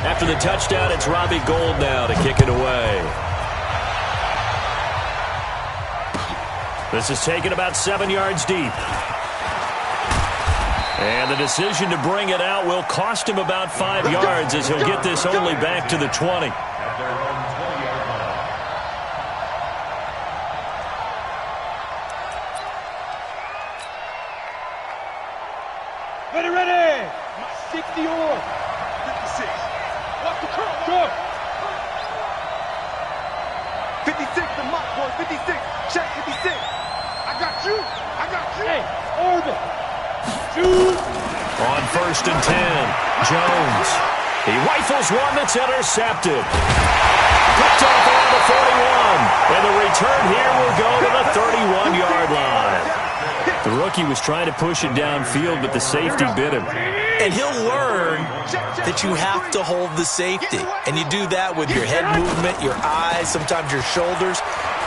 After the touchdown, it's Robbie Gould now to kick it away. This is taken about 7 yards deep. And the decision to bring it out will cost him about 5 yards as he'll get this only back to the 20. Ready. 60 or 56. Watch the curl. Go. 56, the mock boy. 56. Check 56. I got you. Hey, orbit. Shoot. On 1st and 10, Jones. He rifles one that's intercepted. Picked off around the 41. And the return here will go to the 31-yard line. The rookie was trying to push it downfield, but the safety bit him. And he'll learn that you have to hold the safety. And you do that with your head movement, your eyes, sometimes your shoulders.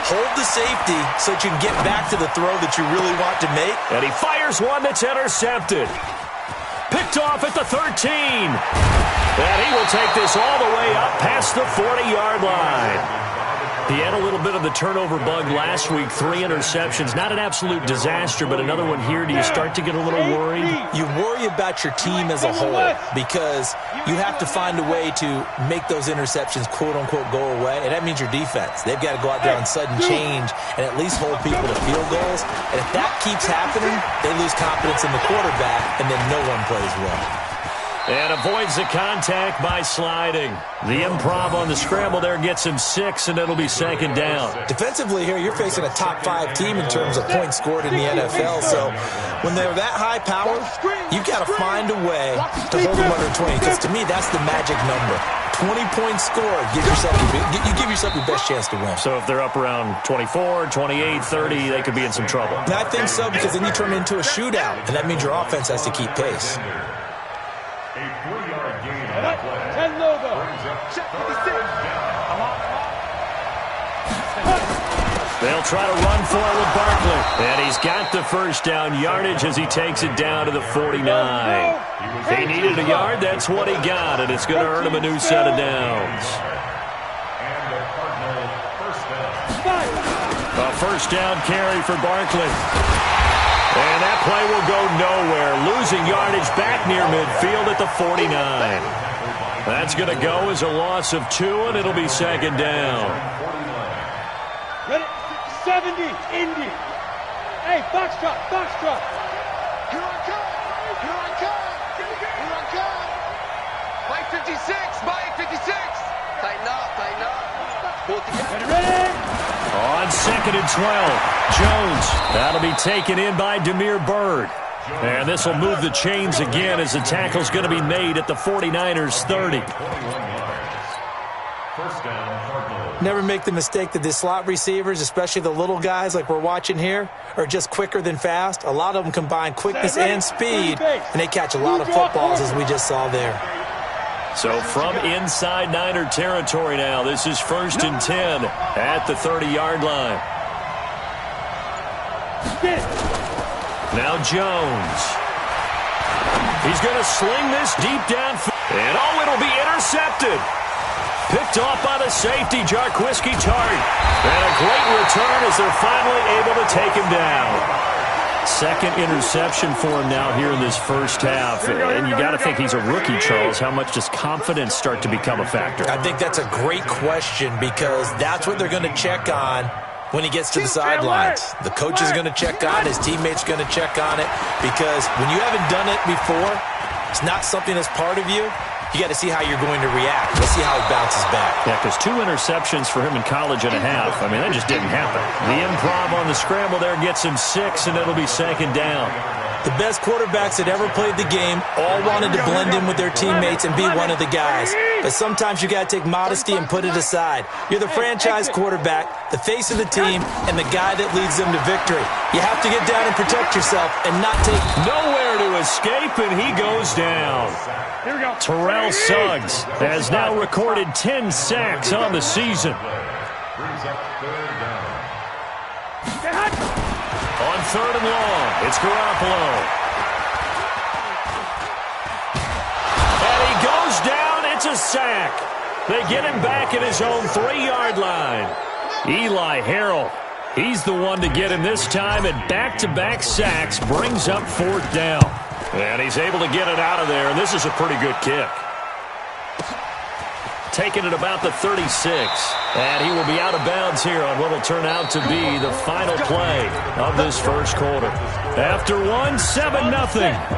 Hold the safety so that you can get back to the throw that you really want to make. And he fires one that's intercepted. Picked off at the 13. And he will take this all the way up past the 40-yard line. He had a little bit of the turnover bug last week, 3 interceptions. Not an absolute disaster, but another one here. Do you start to get a little worried? You worry about your team as a whole because you have to find a way to make those interceptions, quote-unquote, go away. And that means your defense. They've got to go out there on sudden change and at least hold people to field goals. And if that keeps happening, they lose confidence in the quarterback, and then no one plays well. And avoids the contact by sliding. The improv on the scramble there gets him 6, and it'll be 2nd down. Defensively here, you're facing a top-5 team in terms of points scored in the NFL. So when they're that high power, you've got to find a way to hold them under 20. Because to me, that's the magic number. 20 points scored. You give yourself your best chance to win. So if they're up around 24, 28, 30, they could be in some trouble. And I think so, because then you turn it into a shootout. And that means your offense has to keep pace. A 3-yard gain on the play. 10 logo. Check 56. They'll try to run for it with Barkley. And he's got the first down yardage as he takes it down to the 49. He needed a yard. That's what he got. And it's going to earn him a new set of downs. And the Cardinal first down. A first down carry for Barkley. And that play will go nowhere. Losing yardage back near midfield at the 49. That's going to go as a loss of 2, and it'll be 2nd down. Ready? 70, Indy. Hey, box drop. Here I come. Mike 56. Tighten up. Both together. Ready? On 2nd and 12. Jones. That'll be taken in by Damiere Byrd. And this will move the chains again as the tackle's going to be made at the 49ers 30. First down, Cardinals. Never make the mistake that the slot receivers, especially the little guys like we're watching here, are just quicker than fast. A lot of them combine quickness and speed, and they catch a lot of footballs, as we just saw there. So from inside Niner territory now, this is 1st and 10 at the 30-yard line. Now Jones. He's going to sling this deep downfield. And it'll be intercepted. Picked off by the safety, Jarquiski Tart. And a great return as they're finally able to take him down. 2nd interception for him now here in this first half. And you got to think he's a rookie, Charles. How much does confidence start to become a factor? I think that's a great question because that's what they're going to check on when he gets to the sidelines. The coach is going to check on it. His teammates going to check on it because when you haven't done it before, it's not something that's part of you. You got to see how you're going to react. Let's see how he bounces back. Yeah, because 2 interceptions for him in college and a half. I mean, that just didn't happen. The improv on the scramble there gets him 6, and it'll be 2nd down. The best quarterbacks that ever played the game all wanted to blend in with their teammates and be one of the guys. But sometimes you got to take modesty and put it aside. You're the franchise quarterback, the face of the team, and the guy that leads them to victory. You have to get down and protect yourself and not take... Nowhere to escape, and he goes down. Here we go. Terrell Suggs has now recorded 10 sacks on the season. Brings up 3rd down. On 3rd and long, it's Garoppolo. And he goes down. It's a sack. They get him back at his own 3-yard line. Eli Harrell, he's the one to get him this time, and back-to-back sacks brings up 4th down. And he's able to get it out of there, and this is a pretty good kick. Taking it about the 36. And he will be out of bounds here on what will turn out to be the final play of this first quarter. After one, 7-0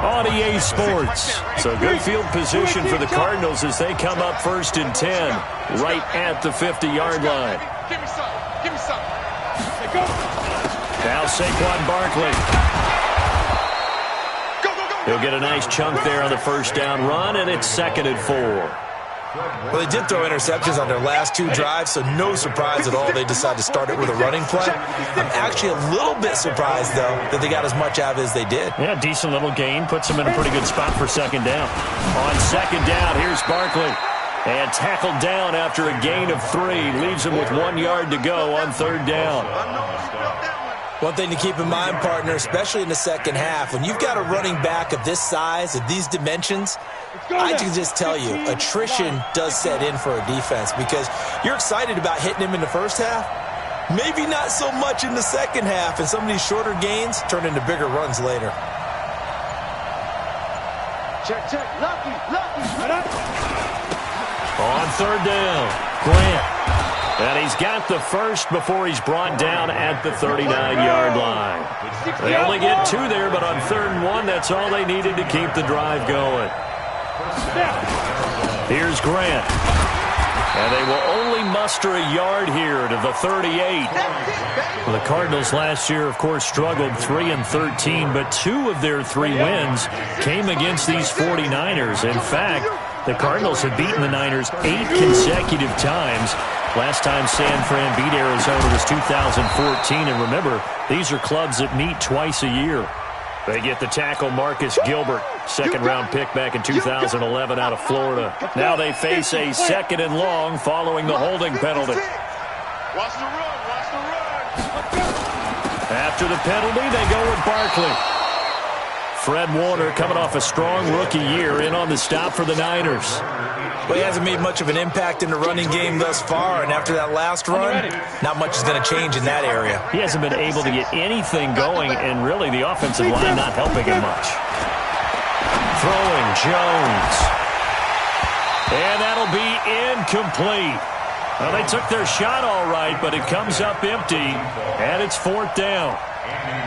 on EA Sports. So good field position for the Cardinals as they come up 1st and 10 right at the 50-yard line. Give me some. Give me some. Now Saquon Barkley. He'll get a nice chunk there on the first down run, and it's 2nd and 4. Well, they did throw interceptions on their last 2 drives, so no surprise at all they decided to start it with a running play. I'm actually a little bit surprised, though, that they got as much out of it as they did. Yeah, decent little gain. Puts them in a pretty good spot for 2nd down. On 2nd down, here's Barkley. And tackled down after a gain of 3. Leaves him with 1 yard to go on 3rd down. One thing to keep in mind, partner, especially in the second half, when you've got a running back of this size, of these dimensions, I can just tell you, attrition does set in for a defense because you're excited about hitting him in the first half. Maybe not so much in the second half, and some of these shorter gains turn into bigger runs later. Check, check. Lucky. On 3rd down, Grant. And he's got the first before he's brought down at the 39-yard line. They only get 2 there, but on 3rd and 1, that's all they needed to keep the drive going. Here's Grant. And they will only muster a yard here to the 38. Well, the Cardinals last year, of course, struggled 3-13, but 2 of their 3 wins came against these 49ers. In fact, the Cardinals have beaten the Niners 8 consecutive times. Last time San Fran beat Arizona was 2014. And remember, these are clubs that meet twice a year. They get the tackle, Marcus Gilbert, 2nd-round pick back in 2011 out of Florida. Now they face a 2nd and long following the holding penalty. Watch the run. After the penalty, they go with Barkley. Fred Warner coming off a strong rookie year in on the stop for the Niners. Well, he hasn't made much of an impact in the running game thus far, and after that last run, not much is going to change in that area. He hasn't been able to get anything going, and really the offensive line not helping him much. Throwing Jones. And that'll be incomplete. Well, they took their shot all right, but it comes up empty, and it's 4th down.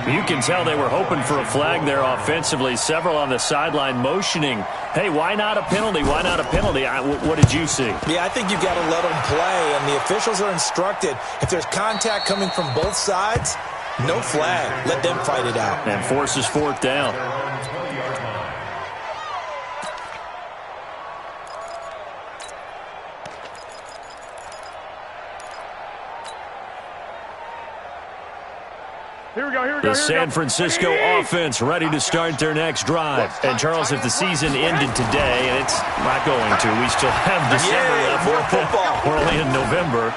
You can tell they were hoping for a flag there offensively. Several on the sideline motioning, hey, why not a penalty? Why not a penalty? What did you see? Yeah, I think you've got to let them play, and the officials are instructed, if there's contact coming from both sides, no flag. Let them fight it out. And forces 4th down. The San Francisco offense ready to start their next drive. And, Charles, if the season ended today, and it's not going to, we still have December left. We're only in November.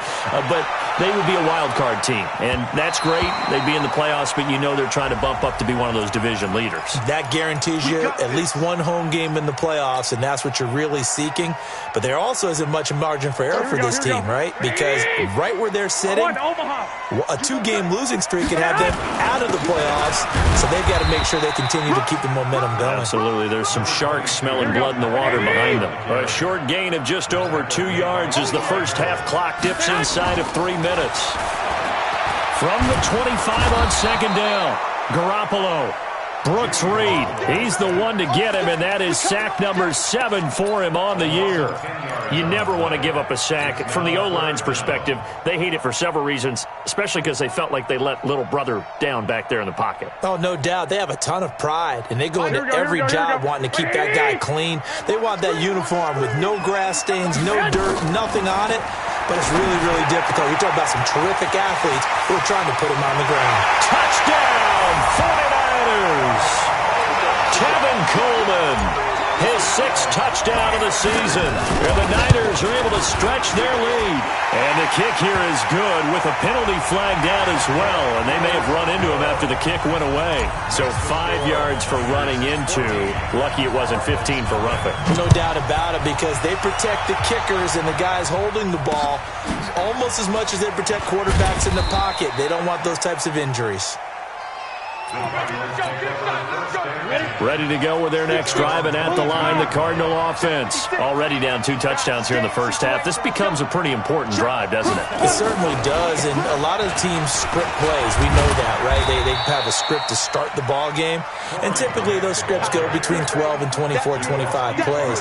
But they would be a wild card team. And that's great. They'd be in the playoffs, but you know they're trying to bump up to be one of those division leaders. That guarantees you at least one home game in the playoffs, and that's what you're really seeking. But there also isn't much margin for error for this team, right? Because right where they're sitting, a 2-game losing streak could have them out of the playoffs, so they've got to make sure they continue to keep the momentum going. Absolutely. There's some sharks smelling blood in the water behind them. A short gain of just over 2 yards as the first half clock dips inside of 3 minutes. From the 25 on 2nd down, Garoppolo. Brooks Reed, he's the one to get him, and that is sack number 7 for him on the year. You never want to give up a sack. From the O-line's perspective, they hate it for several reasons, especially because they felt like they let little brother down back there in the pocket. Oh, no doubt. They have a ton of pride, and they go into every job wanting to keep that guy clean. They want that uniform with no grass stains, no dirt, nothing on it. But it's really, really difficult. You're talking about some terrific athletes who are trying to put him on the ground. Touchdown, 49ers! Tevin Coleman. his 6th touchdown of the season. And the Niners are able to stretch their lead. And the kick here is good with a penalty flag down as well. And they may have run into him after the kick went away. So 5 yards for running into. Lucky it wasn't 15 for roughing. No doubt about it, because they protect the kickers and the guys holding the ball almost as much as they protect quarterbacks in the pocket. They don't want those types of injuries. Ready to go with their next drive, and at the line, the Cardinal offense. Already down 2 touchdowns here in the first half. This becomes a pretty important drive, doesn't it? It certainly does, and a lot of teams script plays. We know that, right? They have a script to start the ball game, and typically those scripts go between 12 and 24, 25 plays.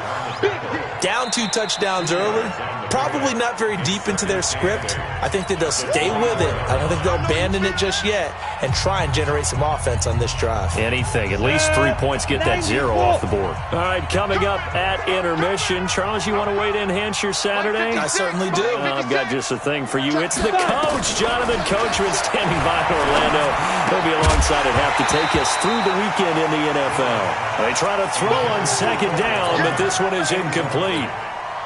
Down 2 touchdowns early, probably not very deep into their script. I think that they'll stay with it. I don't think they'll abandon it just yet and try and generate some offense on this drive. Anything. At least 3 points, get that 0 off the board. All right, coming up at intermission. Charles, you want to wait to enhance your Saturday? I certainly do. I've got just a thing for you. It's the coach, Jonathan Coachman, standing by in Orlando. He'll be alongside at half to take us through the weekend in the NFL. They try to throw on 2nd down, but this one is incomplete.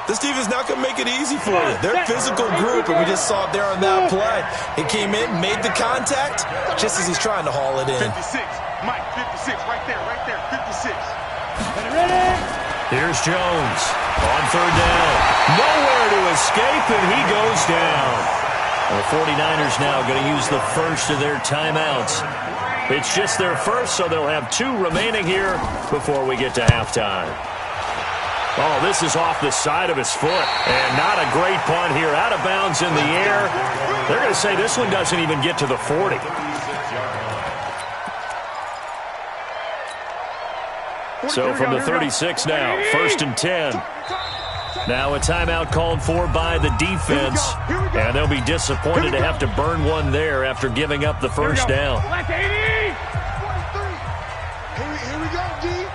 This defense is not going to make it easy for you. They're a physical group, and we just saw it there on that play. He came in, made the contact, just as he's trying to haul it in. 56, Mike, 56, right there, 56. Here's Jones on 3rd down. Nowhere to escape, and he goes down. The 49ers now going to use the first of their timeouts. It's just their first, so they'll have 2 remaining here before we get to halftime. Oh, this is off the side of his foot. And not a great punt here. Out of bounds in the air. They're going to say this one doesn't even get to the 40. So from the 36 now, 1st and 10. Now a timeout called for by the defense. And they'll be disappointed to have to burn one there after giving up the first down. Here we go, D.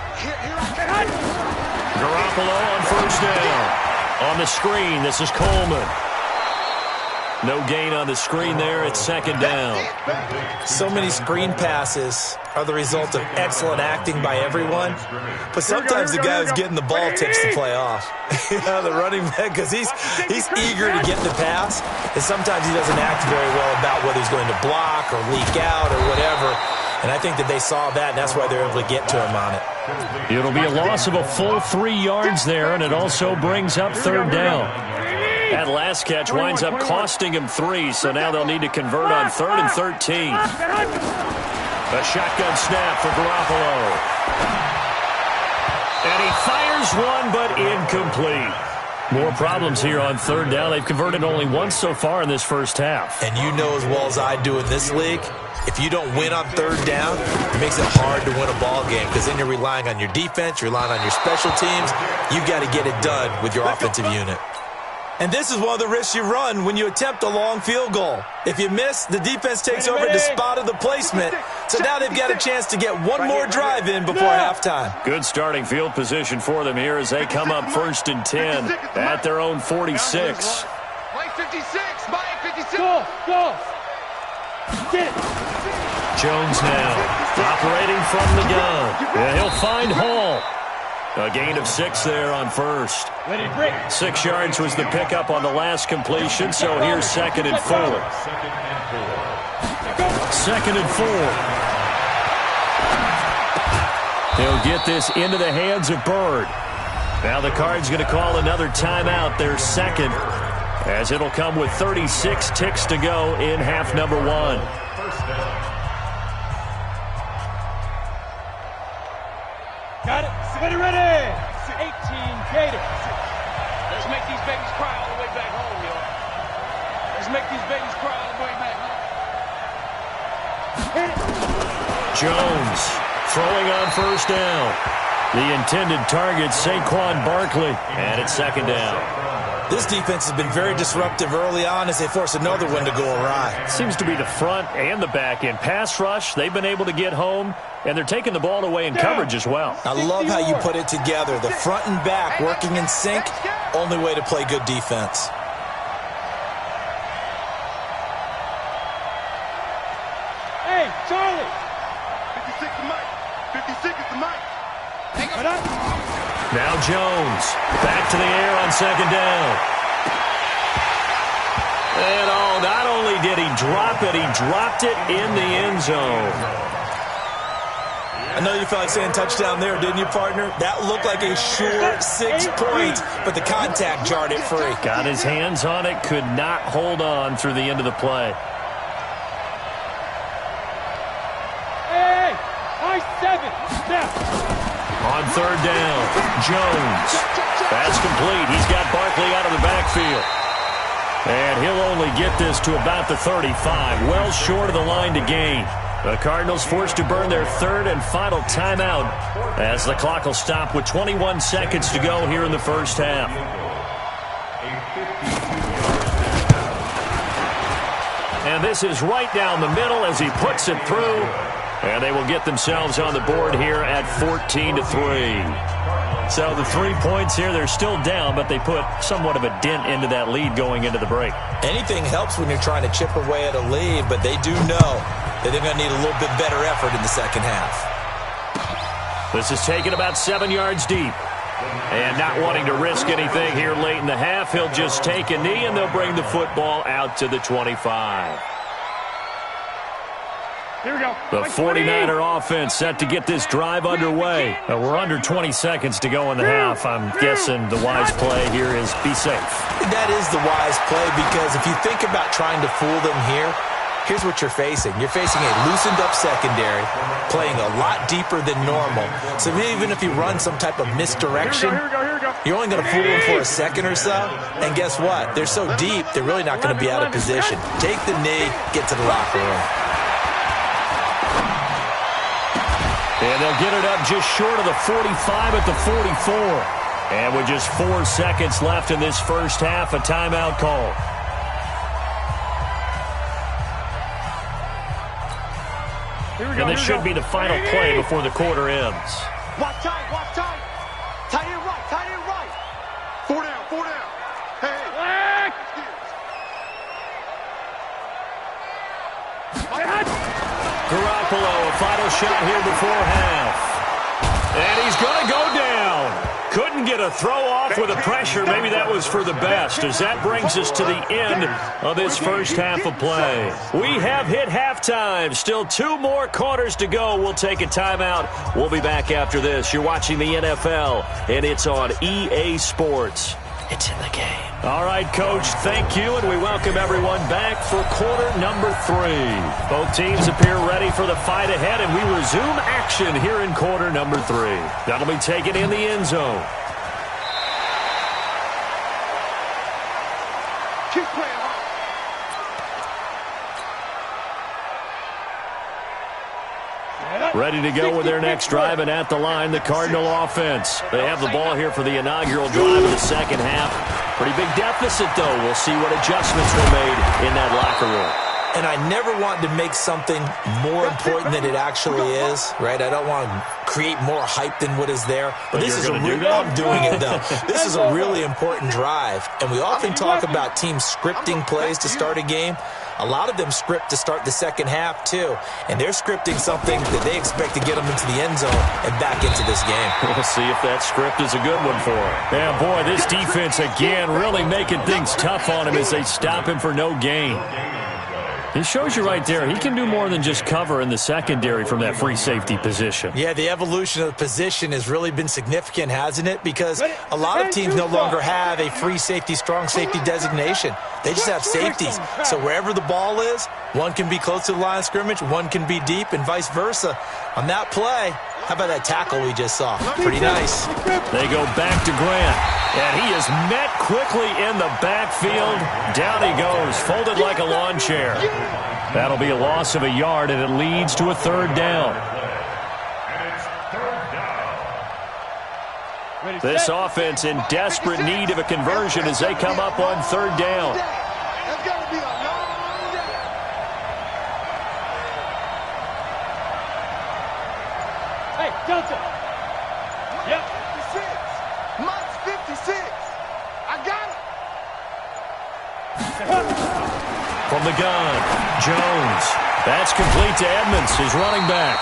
Garoppolo on 1st down. On the screen, this is Coleman. No gain on the screen there. It's 2nd down. So many screen passes are the result of excellent acting by everyone. But sometimes the guy who's getting the ball takes the play off. The running back, because he's eager to get the pass. And sometimes he doesn't act very well about whether he's going to block or leak out or whatever. And I think that they saw that, and that's why they're able to get to him on it. It'll be a loss of a full 3 yards there, and it also brings up 3rd down. That last catch winds up costing him 3, so now they'll need to convert on 3rd and 13. A shotgun snap for Garoppolo. And he fires one, but incomplete. More problems here on 3rd down. They've converted only once so far in this first half. And you know as well as I do in this league, if you don't win on 3rd down, it makes it hard to win a ball game, because then you're relying on your defense, you're relying on your special teams. You got to get it done with your offensive unit. And this is one of the risks you run when you attempt a long field goal. If you miss, the defense takes over at the spot of the placement. So now they've got a chance to get one more drive in before halftime. Good starting field position for them here as they come up 1st and 10 at their own 46. Mike 56, Mike 56. Go. Get it. Jones now operating from the gun. And he'll find Hall. A gain of 6 there on 1st. 6 yards was the pickup on the last completion, so here's 2nd and 4. 2nd and 4. He'll get this into the hands of Bird. Now the Cards going to call another timeout, their 2nd, as it'll come with 36 ticks to go in half number 1. Got it. Ready. 18 Gator. Let's make these babies cry all the way back home, yo. Let's make these babies cry all the way back home. Jones throwing on 1st down. The intended target, Saquon Barkley, and it's 2nd down. This defense has been very disruptive early on as they force another one to go awry. Seems to be the front and the back end. Pass rush, they've been able to get home, and they're taking the ball away in coverage as well. I love how you put it together. The front and back working in sync, only way to play good defense. Hey, Charlie. 56 to Mike. 56 is the Mike. Hang on. Now Jones. Back to the air on second down. And not only did he drop it, he dropped it in the end zone. I know you felt like saying touchdown there, didn't you, partner? That looked like a sure 6 points, but the contact jarred it free. Got his hands on it, could not hold on through the end of the play. Hey, high 7, step. On third down, Jones. That's complete. He's got Barkley out of the backfield. And he'll only get this to about the 35, well short of the line to gain. The Cardinals forced to burn their third and final timeout as the clock will stop with 21 seconds to go here in the first half. And this is right down the middle as he puts it through. And they will get themselves on the board here at 14-3. So the 3 points here, they're still down, but they put somewhat of a dent into that lead going into the break. Anything helps when you're trying to chip away at a lead, but they do know that they're going to need a little bit better effort in the second half. This is taken about 7 yards deep. And not wanting to risk anything here late in the half, he'll just take a knee, and they'll bring the football out to the 25. Here we go. The 49er offense set to get this drive underway. We're under 20 seconds to go in the half. I'm guessing the wise play here is be safe. That is the wise play, because if you think about trying to fool them here, here's what you're facing. You're facing a loosened-up secondary, playing a lot deeper than normal. So even if you run some type of misdirection, you're only going to fool them for a second or so. And guess what? They're so deep, they're really not going to be out of position. Take the knee, get to the locker room. And they'll get it up just short of the 45 at the 44. And with just 4 seconds left in this first half, a timeout call. And this should be the final play before the quarter ends. Watch tight, watch tight. Tight end right, tight end right. 4 down, 4 down. Hey, Garoppolo, a final shot here before half. And he's going to go down. Couldn't get a throw off with the pressure. Maybe that was for the best, as that brings us to the end of this first half of play. We have hit halftime. Still 2 more quarters to go. We'll take a timeout. We'll be back after this. You're watching the NFL, and it's on EA Sports. It's in the game. All right, Coach, thank you, and we welcome everyone back for quarter number 3. Both teams appear ready for the fight ahead, and we resume action here in quarter number 3. That'll be taken in the end zone. keep playing. Ready to go with their next drive, and at the line, the Cardinal offense. They have the ball here for the inaugural drive of the second half. Pretty big deficit, though. We'll see what adjustments were made in that locker room. And I never want to make something more important than it actually is, right? I don't want to create more hype than what is there. But this is I'm doing it, though. This is a really important drive. And we often talk about teams scripting plays to start a game. A lot of them script to start the second half, too. And they're scripting something that they expect to get them into the end zone and back into this game. We'll see if that script is a good one for them. Yeah, boy, this defense, again, really making things tough on him as they stop him for no gain. It shows you right there, he can do more than just cover in the secondary from that free safety position. Yeah, the evolution of the position has really been significant, hasn't it? Because a lot of teams no longer have a free safety, strong safety designation. They just have safeties. So wherever the ball is, one can be close to the line of scrimmage, one can be deep, and vice versa. On that play, how about that tackle we just saw? Pretty nice. They go back to Grant, and he is met quickly in the backfield. Down he goes, folded like a lawn chair. That'll be a loss of a yard, and it leads to a third down. This offense in desperate need of a conversion as they come up on third down. That's got to be a long day. Hey, Johnson. Yep. 56. Mike's 56. I got it. From the gun, Jones. That's complete to Edmonds, his running back.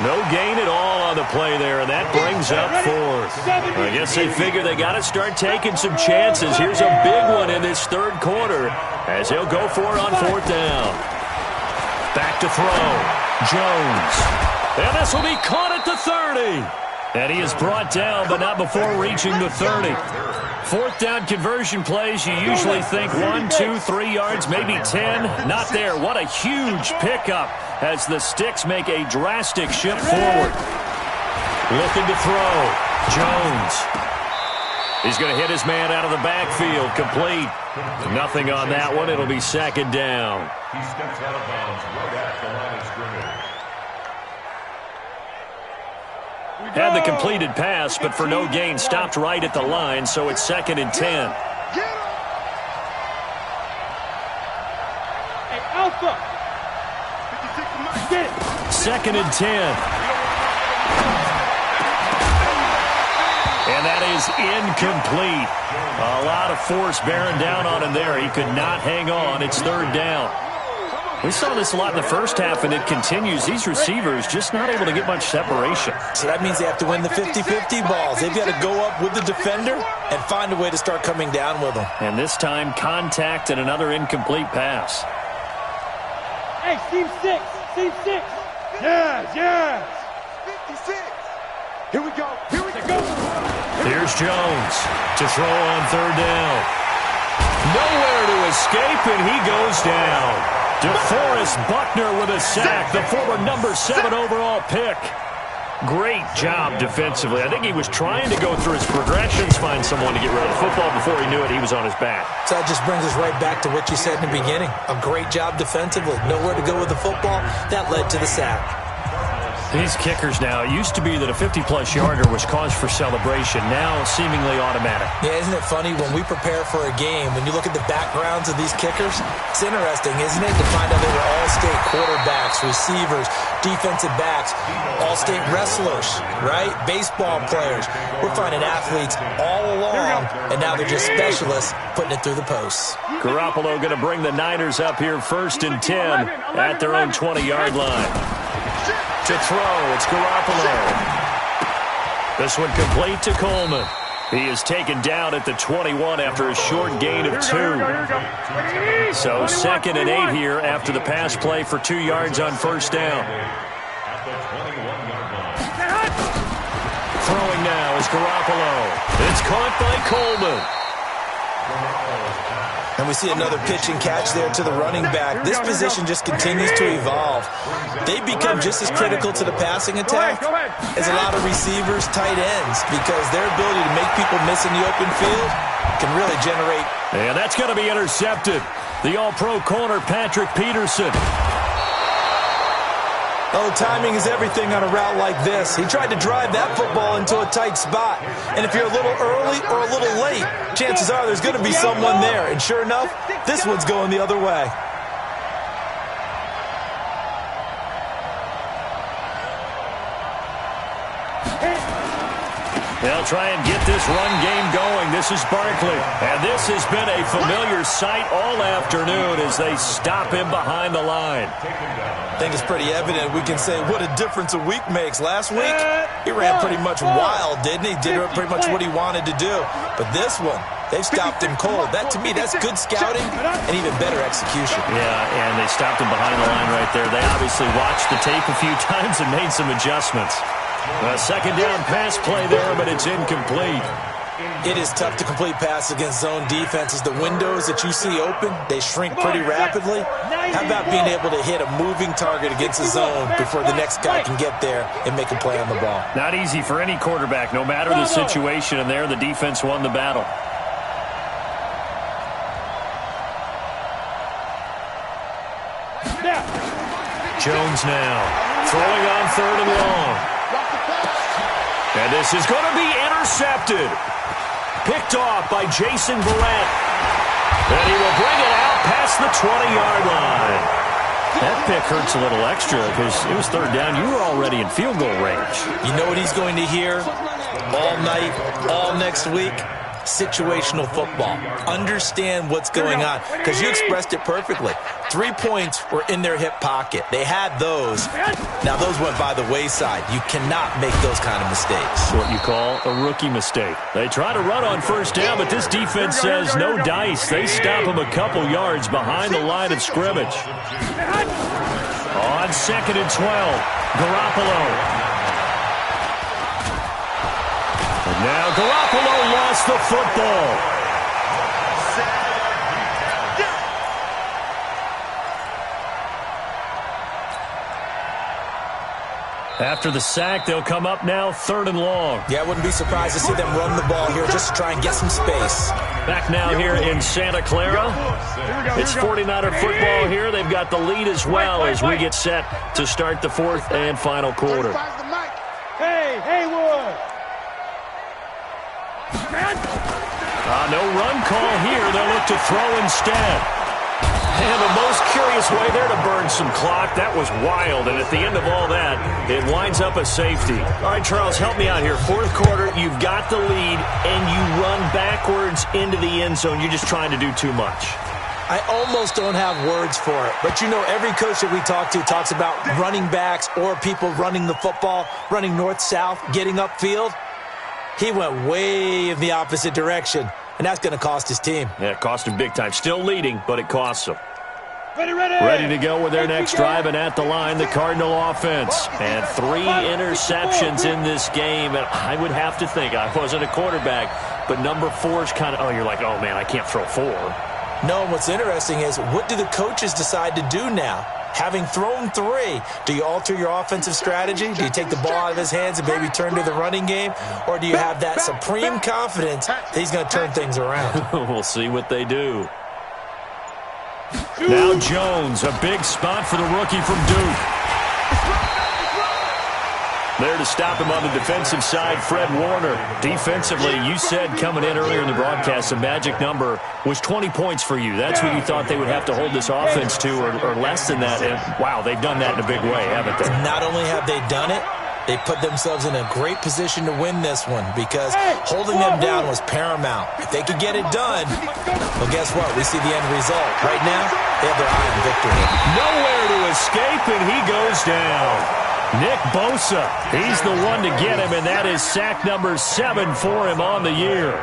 No gain at all on the play there, and that brings up fourth. I guess they figure they got to start taking some chances. Here's a big one in this third quarter as he'll go for it on fourth down. Back to throw. Jones. And this will be caught at the 30. And he is brought down, but not before reaching the 30. Fourth down conversion plays, you usually think 1, 2, 3 yards, maybe 10. Not there. What a huge pickup as the Sticks make a drastic shift forward. Looking to throw. Jones. He's going to hit his man out of the backfield. Complete. Nothing on that one. It'll be second down. He steps out of bounds right at the line of scrimmage. Had the completed pass, but for no gain, stopped right at the line, so it's second and 10. Hey, Alpha! Get it! Second and 10. And that is incomplete. A lot of force bearing down on him there. He could not hang on. It's third down. We saw this a lot in the first half, and it continues. These receivers just not able to get much separation. So that means they have to win the 50-50 balls. They've got to go up with the defender and find a way to start coming down with them. And this time, contact and another incomplete pass. Hey, team 6! Team 6! Yes, yes! 56. Here we go. Here we go. Here's Jones to throw on third down. Nowhere to escape, and he goes down. DeForest Buckner with a sack, the former number 7 overall pick. Great job defensively. I think he was trying to go through his progressions, find someone to get rid of the football. Before he knew it, he was on his back. So that just brings us right back to what you said in the beginning. A great job defensively. Nowhere to go with the football. That led to the sack. These kickers now, it used to be that a 50-plus yarder was cause for celebration. Now, seemingly automatic. Yeah, isn't it funny when we prepare for a game, when you look at the backgrounds of these kickers, it's interesting, isn't it, to find out they were all-state quarterbacks, receivers, defensive backs, all-state wrestlers, right? Baseball players. We're finding athletes all along, and now they're just specialists putting it through the posts. Garoppolo going to bring the Niners up here first and 10 at their own 20-yard line. To throw, it's Garoppolo. This one complete to Coleman. He is taken down at the 21 after a short gain of 2. So second and 8 here after the pass play for 2 yards on first down. Throwing now is Garoppolo. It's caught by Coleman. And we see another pitch and catch there to the running back. This position just continues to evolve. They become just as critical to the passing attack as a lot of receivers, tight ends, because their ability to make people miss in the open field can really generate. And that's going to be intercepted. The all-pro corner, Patrick Peterson. Oh, timing is everything on a route like this. He tried to drive that football into a tight spot. And if you're a little early or a little late, chances are there's going to be someone there. And sure enough, this one's going the other way. They'll try and get this run game going. This is Barkley. And this has been a familiar sight all afternoon as they stop him behind the line. I think it's pretty evident. We can say what a difference a week makes. Last week, he ran pretty much wild, didn't he? Did pretty much what he wanted to do. But this one, they've stopped him cold. That, to me, that's good scouting and even better execution. Yeah, and they stopped him behind the line right there. They obviously watched the tape a few times and made some adjustments. A second down pass play there, but it's incomplete. It is tough to complete passes against zone defenses. The windows that you see open, they shrink pretty rapidly. How about being able to hit a moving target against a zone before the next guy can get there and make a play on the ball? Not easy for any quarterback, no matter the situation, and there the defense won the battle. Jones now, throwing on third and long. And this is going to be intercepted. Picked off by Jason Verrett. And he will bring it out past the 20-yard line. That pick hurts a little extra because it was third down. You were already in field goal range. You know what he's going to hear all night, all next week? situational football. Understand what's going on, because you expressed it perfectly. 3 points were in their hip pocket. They had those. Now, those went by the wayside. You cannot make those kind of mistakes. What you call a rookie mistake. They try to run on first down, but this defense says no dice. They stop them a couple yards behind the line of scrimmage. On 2nd and 12, Garoppolo. And now Garoppolo lost the football. After the sack, they'll come up now 3rd and long. Yeah, I wouldn't be surprised to see them run the ball here just to try and get some space. Back now here in Santa Clara. It's 49er football here. They've got the lead as well as we get set to start the 4th and final quarter. Hey, Haywood! No run call here. They'll look to throw instead. And the most curious way there to burn some clock. That was wild, and at the end of all that, it winds up a safety. All right, Charles, help me out here. 4th quarter, you've got the lead, and you run backwards into the end zone. You're just trying to do too much. I almost don't have words for it, but you know every coach that we talk to talks about running backs or people running the football, running north-south, getting upfield. He went way in the opposite direction, and that's going to cost his team. Yeah, it cost him big time. Still leading, but it costs him. Ready to go with their next drive, and at the line, the Cardinal offense. And 3 interceptions in this game, and I would have to think, I wasn't a quarterback, but number 4 is kind of, you're like, oh, man, I can't throw 4. No, what's interesting is, what do the coaches decide to do now? Having thrown 3, do you alter your offensive strategy? Do you take the ball out of his hands and maybe turn to the running game? Or do you have that supreme confidence that he's going to turn things around? We'll see what they do. Now Jones, a big spot for the rookie from Duke. There to stop him on the defensive side, Fred Warner. Defensively, you said coming in earlier in the broadcast, the magic number was 20 points for you. That's what you thought they would have to hold this offense to, or less than that. And, wow, they've done that in a big way, haven't they? Not only have they done it, they put themselves in a great position to win this one because holding them down was paramount. If they could get it done, well, guess what? We see the end result. Right now, they have their eye on victory. Nowhere to escape, and he goes down. Nick Bosa, he's the one to get him, and that is sack number 7 for him on the year.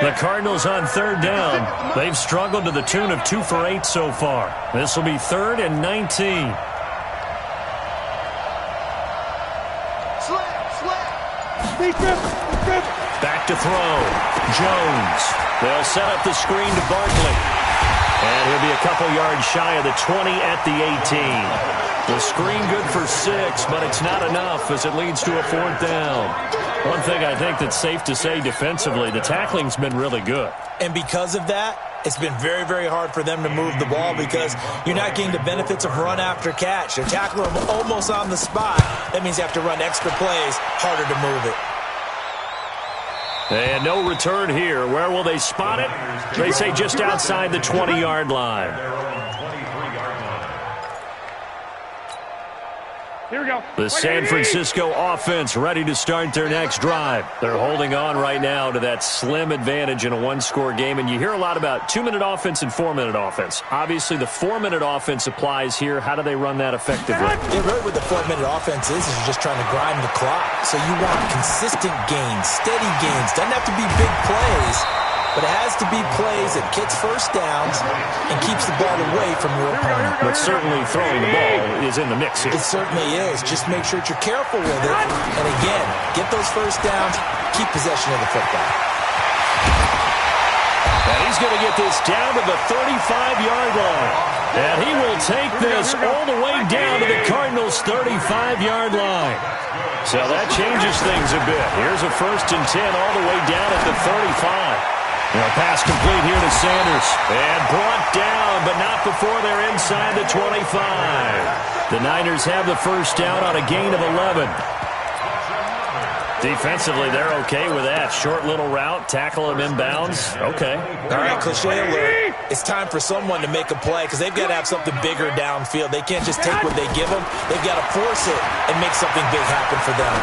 The Cardinals on 3rd down. They've struggled to the tune of 2 for 8 so far. This will be 3rd and 19. Back to throw. Jones. They'll set up the screen to Barkley. And he'll be a couple yards shy of the 20 at the 18. The screen good for 6, but it's not enough as it leads to a 4th down. One thing I think that's safe to say defensively, the tackling's been really good. And because of that, it's been very, very hard for them to move the ball because you're not getting the benefits of run after catch. They're tackling them almost on the spot. That means you have to run extra plays, harder to move it. And no return here. Where will they spot it? They say just outside the 20-yard line. Here we go. The San Francisco offense ready to start their next drive. They're holding on right now to that slim advantage in a one-score game. And you hear a lot about 2-minute offense and 4-minute offense. Obviously, the 4-minute offense applies here. How do they run that effectively? Yeah, really what the 4-minute offense is you're just trying to grind the clock. So you want consistent gains, steady gains. Doesn't have to be big plays, but it has to be plays that gets first downs and keeps the ball away from your opponent. But certainly throwing the ball is in the mix here. It certainly is. Just make sure that you're careful with it. And again, get those first downs, keep possession of the football. And he's going to get this down to the 35-yard line. And he will take this all the way down to the Cardinals' 35-yard line. So that changes things a bit. Here's a 1st and 10 all the way down at the 35. Pass complete here to Sanders. And brought down, but not before they're inside the 25. The Niners have the first down on a gain of 11. Defensively, they're okay with that. Short little route, tackle him inbounds. Okay. All right, cliche alert. It's time for someone to make a play because they've got to have something bigger downfield. They can't just take what they give them. They've got to force it and make something big happen for them.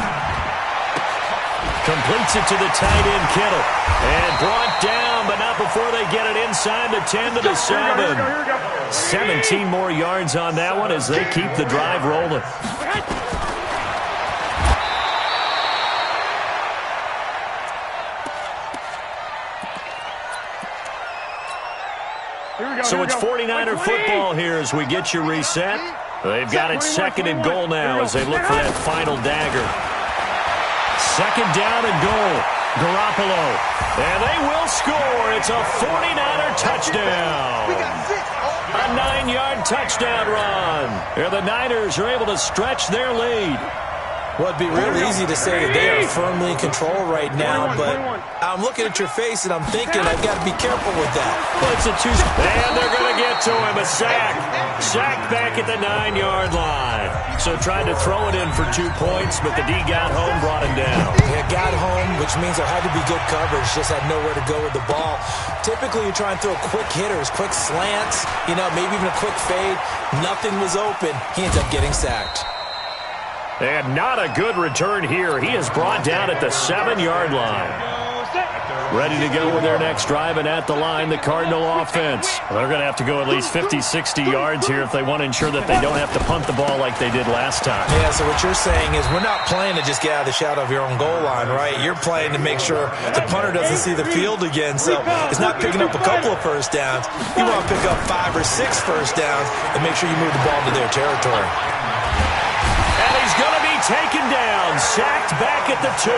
Completes it to the tight end, Kittle. And brought down, but not before they get it inside the 10 to the 7. 17 more yards on that one as they keep the drive rolling. So it's 49er football here as we get you reset. They've got it second and goal now as they look for that final dagger. Second down and goal. Garoppolo. And they will score. It's a 49er touchdown. A 9-yard touchdown run. And the Niners are able to stretch their lead. Well, it'd be real easy to say that they are firmly in control right now, but I'm looking at your face and I'm thinking I've got to be careful with that. Well, it's a 2. And they're going to get to him. A sack. Sacked back at the 9-yard line. So tried to throw it in for 2 points, but the D got home, brought him down. Yeah, got home, which means there had to be good coverage. Just had nowhere to go with the ball. Typically, you try and throw quick hitters, quick slants, maybe even a quick fade. Nothing was open. He ends up getting sacked. And not a good return here. He is brought down at the 7-yard line. Ready to go with their next drive, and at the line, the Cardinal offense. They're going to have to go at least 50, 60 yards here if they want to ensure that they don't have to punt the ball like they did last time. Yeah, so what you're saying is we're not playing to just get out of the shadow of your own goal line, right? You're playing to make sure the punter doesn't see the field again. So it's not picking up a couple of first downs. You want to pick up 5 or 6 first downs and make sure you move the ball to their territory. And he's going to be taken down, sacked back at the 2.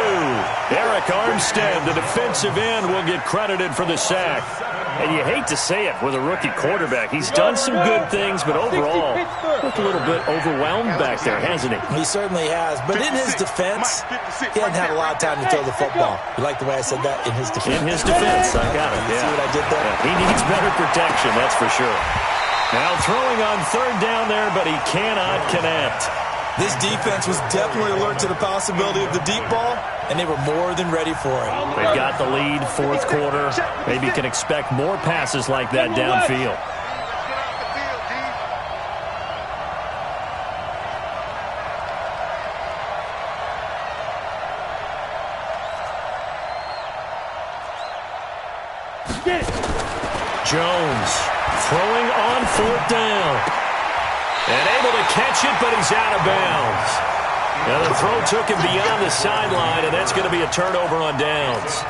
Eric Armstead, the defensive end, will get credited for the sack. And you hate to say it with a rookie quarterback. He's done some good things, but overall, looked a little bit overwhelmed back there, hasn't he? He certainly has. But in his defense, he hadn't had a lot of time to throw the football. You like the way I said that? In his defense. In his defense, I got it. See what I did there? Yeah, he needs better protection, that's for sure. Now throwing on 3rd down there, but he cannot connect. This defense was definitely alert to the possibility of the deep ball, and they were more than ready for it. They've got the lead, 4th quarter. Maybe can expect more passes like that downfield. Jones throwing on 4th down. And able to catch it, but he's out of bounds. Now the throw took him beyond the sideline, and that's going to be a turnover on downs.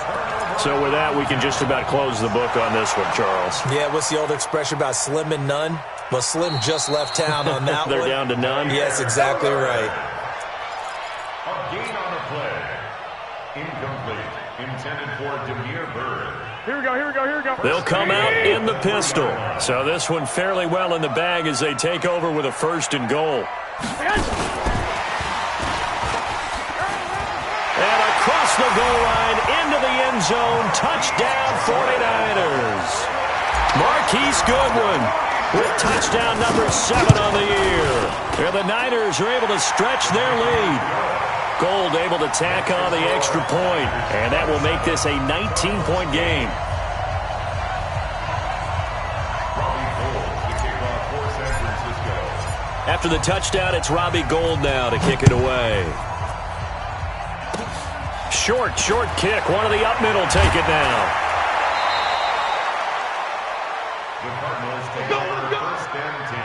So with that, we can just about close the book on this one, Charles. Yeah, what's the old expression about slim and none? Well, Slim just left town on that They're one. down to none? Yes, exactly right. A gain on the play. Incomplete. Intended for Demir Bird. Here we go, here we go, here we go. They'll come out in the pistol. So this one fairly well in the bag as they take over with a 1st and goal. And across the goal line into the end zone. Touchdown 49ers. Marquise Goodwin with touchdown number 7 on the year. And the Niners are able to stretch their lead. Gold able to tack on the extra point, and that will make this a 19-point game. After the touchdown, it's Robbie Gould now to kick it away. Short kick. One of the up middle take it now. The Cardinals take over 1st and 10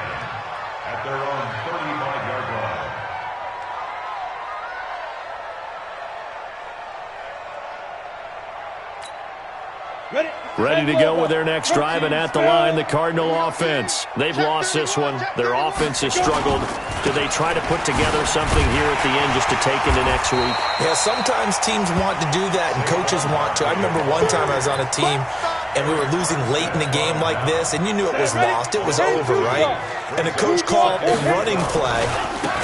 at their own 35-yard line. Ready to go with their next drive, and at the line, the Cardinal offense. They've lost this one. Their offense has struggled. Do they try to put together something here at the end just to take into next week? Yeah, sometimes teams want to do that, and coaches want to. I remember one time I was on a team, and we were losing late in the game like this, and you knew it was lost. It was over, right? And the coach called a running play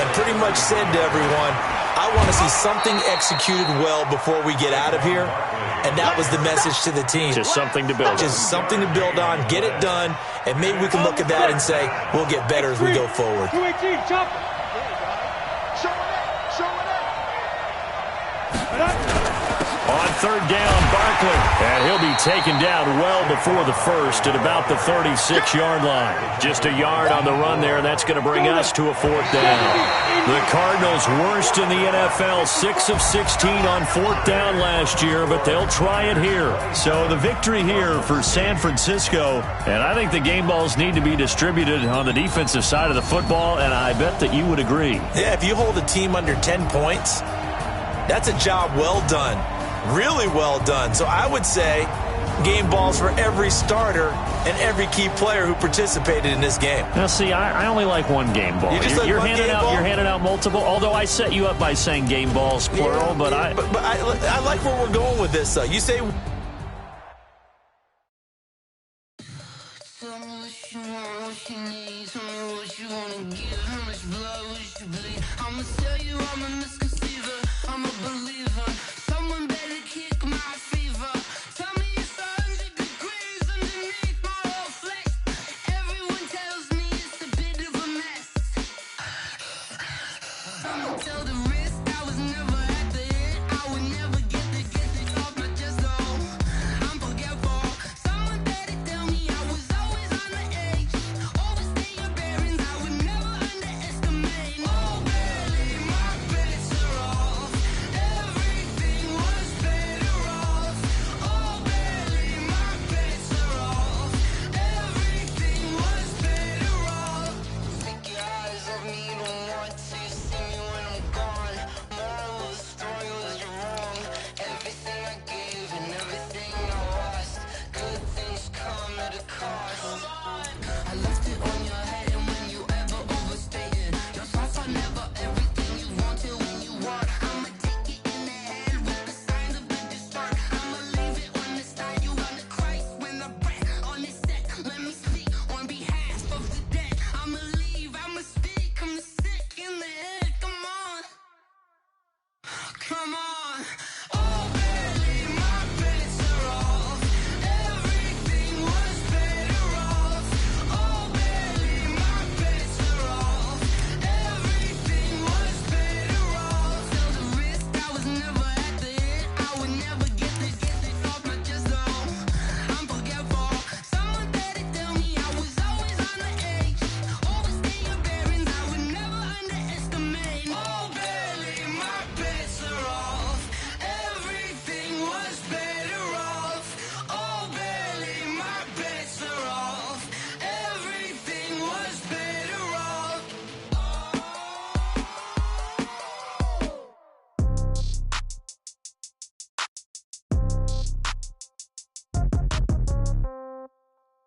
and pretty much said to everyone, I want to see something executed well before we get out of here. And that was the message to the team. Just something to build on. Just something to build on, get it done, and maybe we can look at that and say, we'll get better as we go forward. 218, chop. Show it up. On third down, Barkley. And he'll be taken down well before the first at about the 36-yard line. Just a yard on the run there, and that's going to bring us to a fourth down. The Cardinals worst in the NFL, 6 of 16 on fourth down last year, but they'll try it here. So the victory here for San Francisco, and I think the game balls need to be distributed on the defensive side of the football, and I bet that you would agree. Yeah, if you hold a team under 10 points, that's a job well done, really well done. So I would say game balls for every starter and every key player who participated in this game. Now, see, I only like one game ball. You're handing out multiple, although I set you up by saying game balls, plural, but I like where we're going with this, though. You say...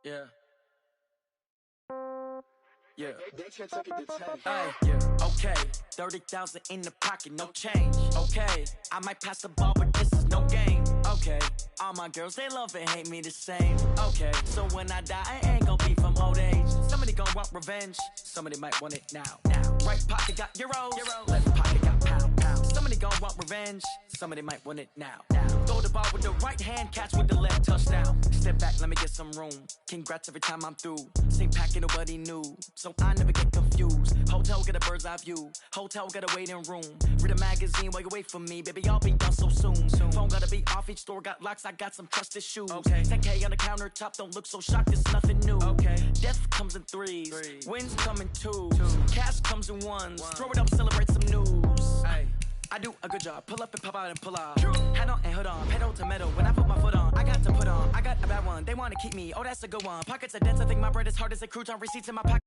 Yeah. Yeah. Okay. 30,000 in the pocket, no change. Okay. I might pass the ball, but this is no game. Okay. All my girls, they love and hate me the same. Okay. So when I die, I ain't gonna be from old age. Somebody gonna want revenge. Somebody might want it now. Right pocket got euros. Left pocket got pound. Somebody gonna want revenge. Somebody might want it now. Throw the ball with the right hand, catch with the left, touchdown. Step back, let me get some room. Congrats every time I'm through. Same packet, nobody knew. So I never get confused. Hotel get a bird's eye view. Hotel get a waiting room. Read a magazine while you wait for me. Baby, I'll be done so soon. Phone gotta be off, each store got locks. I got some trusted shoes. 10K on the countertop, don't look so shocked, it's nothing new. Death comes in threes. Wins come in twos. Cash comes in ones. Throw it up, celebrate some news. I do a good job. Pull up and pop out and pull out. Head on and hood on. Pedal to metal. When I put my foot on, I got to put on. I got a bad one. They want to keep me. Oh, that's a good one. Pockets are dense. I think my bread is hard as a crouton. Receipts in my pocket.